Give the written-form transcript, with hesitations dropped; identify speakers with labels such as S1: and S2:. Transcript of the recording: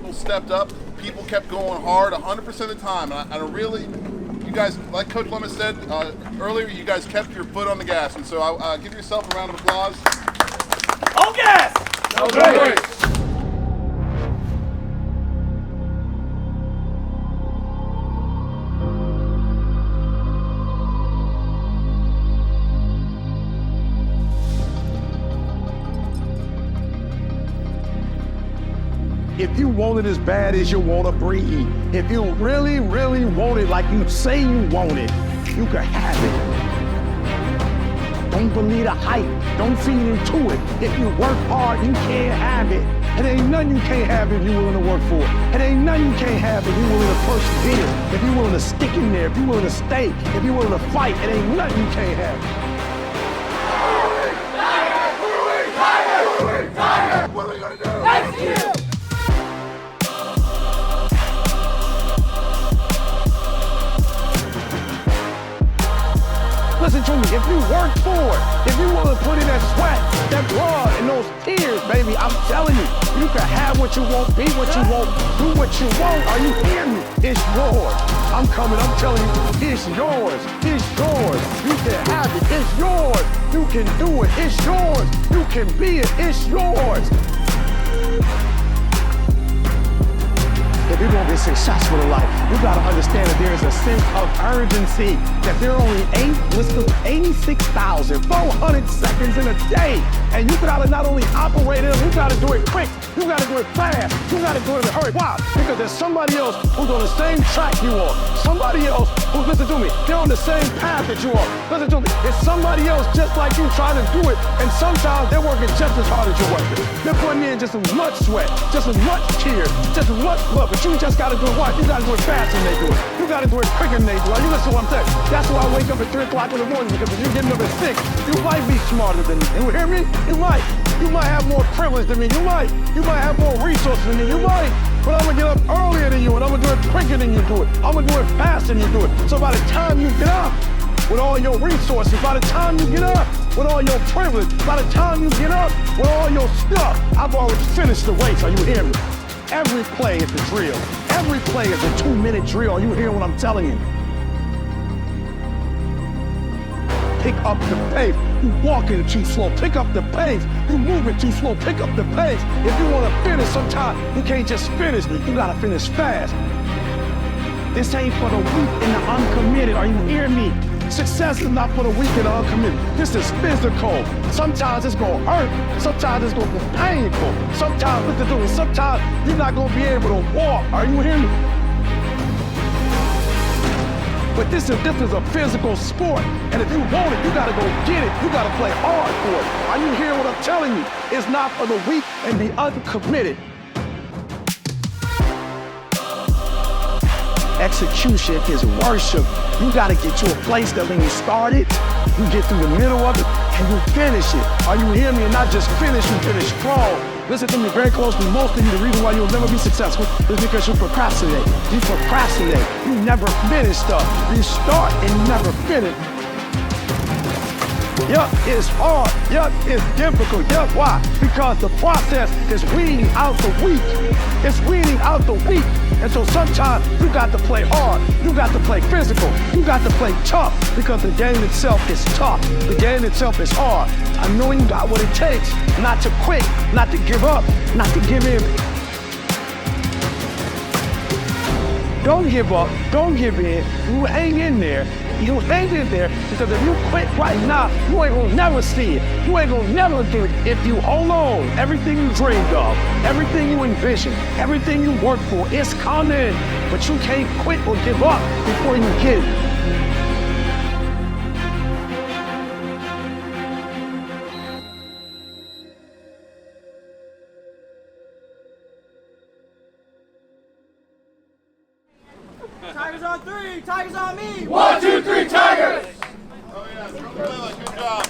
S1: people stepped up. People kept going hard 100% of the time. And I really, you guys, like Coach Lemon said earlier, you guys kept your foot on the gas. And so I'll give yourself a round of applause.
S2: All gas!
S1: That was great.
S3: If you want it as bad as you want to breathe, if you really, really want it like you say you want it, you can have it. Don't believe the hype. Don't feed into it. If you work hard, you can't have it. It ain't nothing you can't have if you're willing to work for it. It ain't nothing you can't have if you're willing to persevere, if you're willing to stick in there, if you're willing to stay, if you're willing to fight. It ain't nothing you can't have.
S1: What are we going to do?
S2: Execute!
S3: Listen to me, if you work for it, if you want to put in that sweat, that blood, and those tears, baby, I'm telling you, you can have what you want, be what you want, do what you want. Are you hearing me? It's yours. I'm coming, I'm telling you, it's yours. It's yours. You can have it. It's yours. You can do it. It's yours. You can be it. It's yours. If you're gonna be successful in life, you gotta understand that there is a sense of urgency, that there are only 86,400 seconds in a day. And you gotta not only operate it, you gotta do it quick, you gotta do it fast, you gotta do it in a hurry. Why? Because there's somebody else who's on the same track you are. Somebody else who's, listen to me, they're on the same path that you are. Listen to me, it's somebody else just like you trying to do it, and sometimes they're working just as hard as you're working. They're putting in just as much sweat, just as much tears, just as much blood, but you just gotta do it what? You gotta do it faster than they do it. You gotta do it quicker than they do it. You listen to what I'm saying? That's why I wake up at 3 o'clock in the morning, because if you're getting up at 6, you might be smarter than me. You hear me? You might. You might have more privilege than me. You might have more resources than me. You might. But I'm gonna get up earlier than you, and I'm gonna do it quicker than you do it. I'm gonna do it faster than you do it. So by the time you get up with all your resources, by the time you get up with all your privilege, by the time you get up with all your stuff, I've already finished the race. Are you hearing me? Every play is a drill. Every play is a 2-minute drill. Are you hearing what I'm telling you? Pick up the pace. You walking too slow. Pick up the pace. You moving too slow. Pick up the pace. If you want to finish, sometimes you can't just finish. You gotta finish fast. This ain't for the weak and the uncommitted. Are you hearing me? Success is not for the weak and the uncommitted. This is physical. Sometimes it's gonna hurt. Sometimes it's gonna be painful. Sometimes, listen to me, sometimes you're not gonna be able to walk. Are you hearing me? But this is a physical sport, and if you want it, you gotta go get it. You gotta play hard for it. Are you hearing what I'm telling you? It's not for the weak and the uncommitted. Execution is worship. You gotta get to a place that when you start it, you get through the middle of it, and you finish it. Are you hearing me? And not just finish, you finish strong. Listen to me very closely. Most of you, the reason why you'll never be successful is because you procrastinate. You procrastinate. You never finish stuff. You start and you never finish. Yup, it's hard. Yup, it's difficult. Yup, why? Because the process is weeding out the weak. It's weeding out the weak. And so sometimes you got to play hard. You got to play physical. You got to play tough, because the game itself is tough. The game itself is hard. I know you got what it takes not to quit, not to give up, not to give in. Don't give up. Don't give in. You hang in there. You hang in there, because if you quit right now, you ain't gonna never see it. You ain't gonna never do it. If you hold on, everything you dreamed of, everything you envision, everything you work for, it's coming. But you can't quit or give up before you get it.
S2: Tigers on 3, Tigers on me.
S4: 1, 2, 3, Tigers!
S1: Oh yeah, good job.